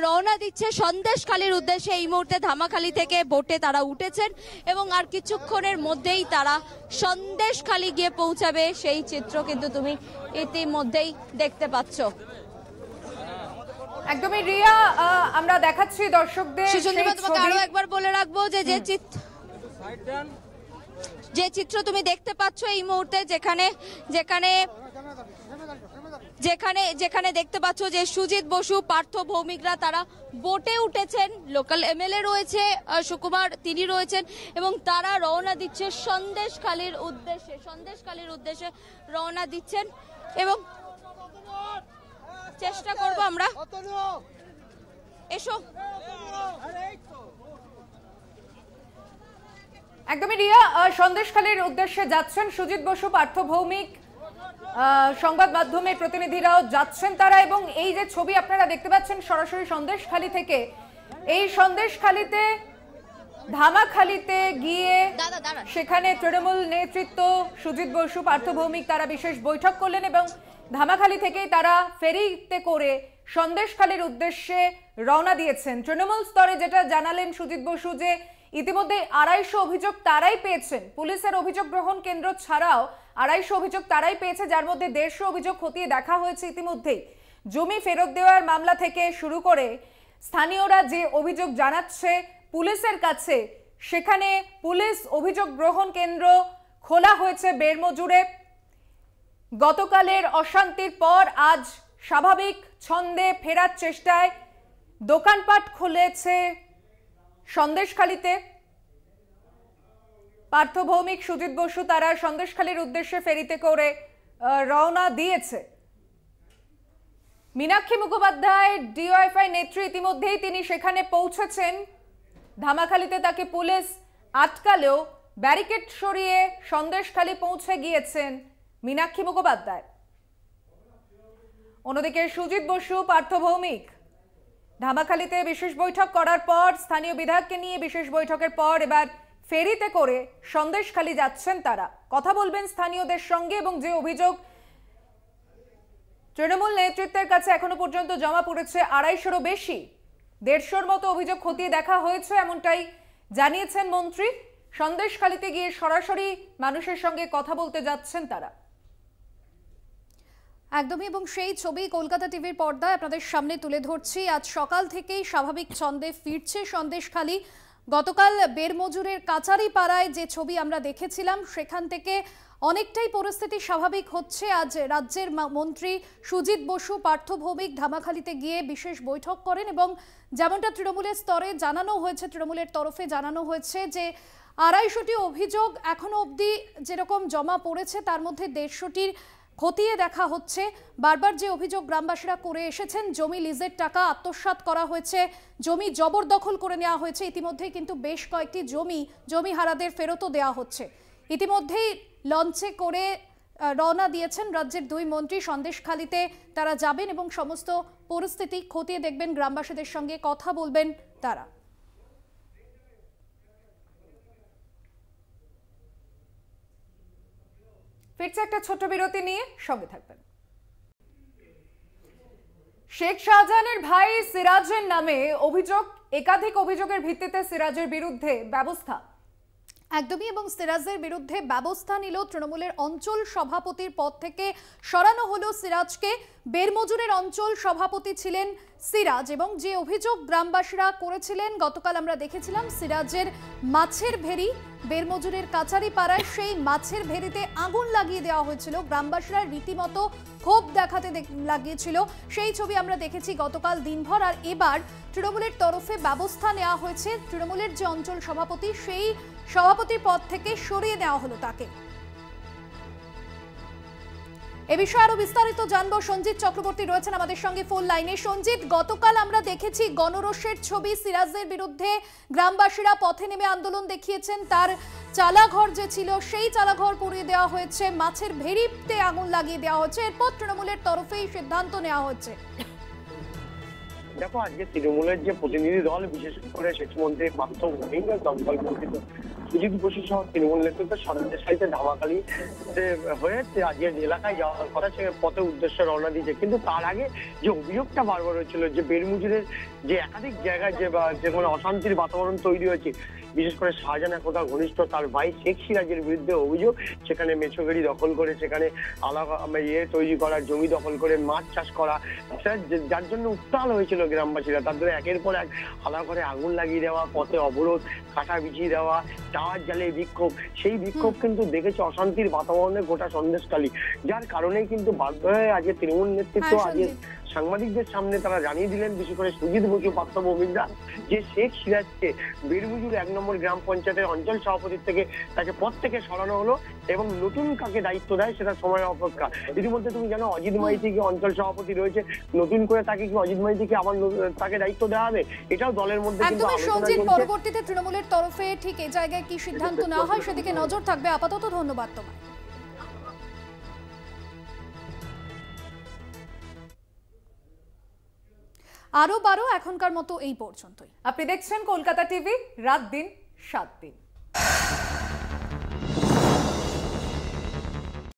রওনা দিচ্ছে সন্দেশখালীর উদ্দেশ্যে। এই মুহূর্তে ধামাখালী থেকে বোটে তারা উঠেছেন এবং আর কিছুক্ষণের মধ্যেই তারা সন্দেশখালী গিয়ে পৌঁছাবে, সেই চিত্র কিন্তু তুমি ইতিমধ্যেই দেখতে পাচ্ছ। একদমই রিয়া, আমরা দেখাচ্ছি দর্শকদের। সুচন্দ্রিমা, তোমাকে আরো একবার বলে রাখবো যে চিত্র তুমি দেখতে পাচ্ছ এই মুহূর্তে, যেখানে দেখতে পাচ্ছ যে সুজিত বসু, পার্থ ভৌমিকরা তারা বোটে উঠেছেন, লোকাল এমএলএ রয়েছে সুকুমার, তিনি রয়েছেন এবং তারা রওনা দিচ্ছে সন্দেশখালীর উদ্দেশ্যে রওনা দিচ্ছেন। এবং চেষ্টা করব আমরা, এসো। একদমই রিয়া, সন্দেশখালীর উদ্দেশ্যে যাচ্ছেন সুজিত বসু, পার্থ ভৌমিক, সংবাদ মাধ্যমের প্রতিনিধিরাও যাচ্ছেন তারা। এবং এই যে ছবি আপনারা দেখতে পাচ্ছেন সরাসরি সন্দেশখালী থেকে, এই সন্দেশখালীতে ধামাখালীতে গিয়ে সেখানে তৃণমূল নেতৃত্ব সুজিত বসু, পার্থ ভৌমিক তারা বিশেষ বৈঠক করলেন এবং ধামাখালী থেকেই তারা ফেরিতে করে সন্দেশখালীর উদ্দেশ্যে রওনা দিয়েছেন। তৃণমূল স্তরে যেটা জানালেন সুজিত বসু যে ইতিমধ্যে 250 অভিযোগ তারাই পেয়েছেন, পুলিশের অভিযোগ গ্রহণ কেন্দ্র ছাড়াও 250 অভিযোগ তারাই পেয়েছে, যার মধ্যে 150 অভিযোগ খতিয়ে দেখা হয়েছে ইতিমধ্যেই। জমি ফেরত দেওয়ার মামলা থেকে শুরু করে স্থানীয়রা যে অভিযোগ জানাচ্ছে পুলিশের কাছে, সেখানে পুলিশ অভিযোগ গ্রহণ কেন্দ্র খোলা হয়েছে বেড়মজুড়ে। গতকালের অশান্তির পর আজ স্বাভাবিক ছন্দে ফেরার চেষ্টায় দোকানপাট খুলেছে সন্দেশখালীতে। পার্থ ভৌমিক, সুজিত বসু তারা সন্দেশখালীর উদ্দেশ্যে ফেরিতে করে রওনা দিয়েছে। মীনাক্ষী মুখোপাধ্যায় ডিওএফআই নেত্রী, ইতিমধ্যেই তিনি সেখানে পৌঁছেছেন। ধামাখালীতে তাকে পুলিশ আটকালেও ব্যারিকেড সরিয়ে সন্দেশখালী পৌঁছে গিয়েছেন মীনাক্ষী মুখোপাধ্যায়। অন্যদিকে সুজিত বসু, পার্থ ভৌমিক ধামাখালীতে বিশেষ বৈঠক করার পর স্থানীয় বিধায়ককে নিয়ে বিশেষ বৈঠকের পর এবার ফেরিতে করে সন্দেশখালী যাচ্ছেন তারা। কথা বলবেন স্থানীয়দের সঙ্গে এবং যে অভিযোগ তৃণমূল নেতৃত্বের কাছে এখনো পর্যন্ত জমা পড়েছে 250-রও বেশি, 150-র মতো অভিযোগ খতিয়ে দেখা হয়েছে, এমনটাই জানিয়েছেন মন্ত্রী। সন্দেশখালীতে গিয়ে সরাসরি মানুষের সঙ্গে কথা বলতে যাচ্ছেন তারা। একদমই, এবং সেই ছবি কলকাতা টিভির পর্দায় আপনাদের সামনে তুলে ধরছি। আজ সকাল থেকেই স্বাভাবিক ছন্দে ফিরছে সন্দেশখালী। গতকাল বেরমজুরের কাচারি পাড়ায় যে ছবি আমরা দেখেছিলাম সেখান থেকে অনেকটাই পরিস্থিতি স্বাভাবিক হচ্ছে। আজ রাজ্যের মন্ত্রী সুজিত বসু পার্থ ভৌমিক ধামাখালীতে গিয়ে বিশেষ বৈঠক করেন এবং যেমনটা তৃণমূলের স্তরে জানানো হয়েছে, তৃণমূলের তরফে জানানো হয়েছে যে 250টি অভিযোগ এখনো অবধি যেরকম জমা পড়েছে তার মধ্যে 150টির খতিয়ে দেখা হচ্ছে। বারবার যে অভিযোগ গ্রামবাসীরা করে এসেছেন, জমি লিজের টাকা আত্মসাৎ করা হয়েছে, জমি জবরদখল করে নেওয়া হয়েছে, ইতিমধ্যেই কিন্তু বেশ কয়েকটি জমি হারাদের ফেরতও দেওয়া হচ্ছে। ইতিমধ্যেই লঞ্চে করে রওনা দিয়েছেন রাজ্যের 2 মন্ত্রী। সন্দেশখালীতে তারা যাবেন এবং সমস্ত পরিস্থিতি খতিয়ে দেখবেন, গ্রামবাসীদের সঙ্গে কথা বলবেন তারা। ফিরছে একটা ছোট্ট বিরতি নিয়ে, সঙ্গে থাকবেন। শেখ শাহজাহানের ভাই সিরাজের নামে অভিযোগ, একাধিক অভিযোগের ভিত্তিতে সিরাজের বিরুদ্ধে ব্যবস্থা। একদমই, এবং সিরাজের বিরুদ্ধে ব্যবস্থা নিল তৃণমূলের অঞ্চল সভাপতির পদ থেকে সরানো হলো সিরাজকে। বেরমজুরের অঞ্চল সভাপতি ছিলেন সিরাজ এবং যে অভিযোগ গ্রামবাসীরা করেছিলেন, গতকাল আমরা দেখেছিলাম সিরাজের মাছের ভেরি বেরমজুরের কাচারি পাড়ায়, সেই মাছের ভেরিতে আগুন লাগিয়ে দেওয়া হয়েছিল। গ্রামবাসীরা রীতিমতো ক্ষোভ দেখাতে লাগিয়েছিল, সেই ছবি আমরা দেখেছি গতকাল দিনভর। আর এবার তৃণমূলের তরফে ব্যবস্থা নেওয়া হয়েছে। তৃণমূলের যে অঞ্চল সভাপতি, সেই সভাপতির পদ থেকে সরিয়ে নেওয়া হলো তাকে। এ বিষয়ে আরো বিস্তারিত জানবো। সঞ্জিত চক্রবর্তী রয়েছেন আমাদের সঙ্গে ফোন লাইনে। সঞ্জিত, গতকাল আমরা দেখেছি গণরোষের ছবি, সিরাজের বিরুদ্ধে গ্রামবাসীরা পথে নেমে আন্দোলন দেখিয়েছেন। তার চালাঘর যে ছিল সেই চালাঘর পুড়িয়ে দেওয়া হয়েছে, মাছের ভেরিতে আগুন লাগিয়ে দেওয়া হচ্ছে। এরপর তৃণমূলের তরফেই সিদ্ধান্ত নেওয়া হচ্ছে। দেখো, আজকে তৃণমূলের যে প্রতিনিধি দল, বিশেষ করে সেচমন্ত্রী পার্থ ভৌমিক, দমকল মন্ত্রী সুজিত বসু সহ তৃণমূল নেতৃত্ব সন্দেশখালীতে ধামাখালীতে হয়ে আজকের এলাকায় যাওয়ার কথা, সে পথে উদ্দেশ্যে রওনা দিয়েছে। কিন্তু তার আগে যে অভিযোগটা বারবার হয়েছিল যে বেরমজুরের যে একাধিক জায়গায় যে কোনো অশান্তির বাতাবরণ তৈরি হয়েছে, বিশেষ করে শাহজাহান একতা ঘনিষ্ঠ তার ভাই শেখ সিরাজের বিরুদ্ধে অভিযোগ, সেখানে মেছোগেরি দখল করে, সেখানে তৈরি করা, জমি দখল করে মাছ চাষ করা, যার জন্য উত্তাল হয়েছিল গ্রামবাসীরা। তাদের একের পর এক আলাঘরে আগুন লাগিয়ে দেওয়া, পথে অবরোধ, কাঁটা বিছিয়ে দেওয়া, টাওয়ার জ্বালিয়ে বিক্ষোভ। সেই বিক্ষোভ কিন্তু দেখেছে অশান্তির বাতাবরণে গোটা সন্দেশখালী, যার কারণেই কিন্তু বাধ্য হয়ে আজকে তৃণমূল নেতৃত্ব আজকে সাংবাদিকদের সামনে তারা জানিয়ে দিলেন, বিশেষ করে সুজিত বসু পার্থ ভৌমিকরা, যে শেখ সিরাজকে বেরমজুর 1 নম্বর গ্রাম পঞ্চায়েতের অঞ্চল সভাপতির থেকে তাকে পদ থেকে সরানো হলো এবং নতুন কাকে দায়িত্ব দেয় সেটা সময় অপেক্ষা। ইতিমধ্যে তুমি জানো অজিত মাইতিকে অঞ্চল সভাপতি রয়েছে, নতুন করে তাকে কি অজিত মাইতিকে আবার তাকে দায়িত্ব দেওয়া হবে, এটাও দলের মধ্যে কিন্তু আলোচনা চলছে। পরবর্তীতে তৃণমূলের তরফে ঠিক এই জায়গায় কি সিদ্ধান্ত নেওয়া হয় সেদিকে নজর থাকবে। আপাতত ধন্যবাদ তোমায়। আরো 12 এখনকার মতো এই পর্যন্তই। আপনি দেখছেন কলকাতা টিভি, রাত দিন 7 দিন।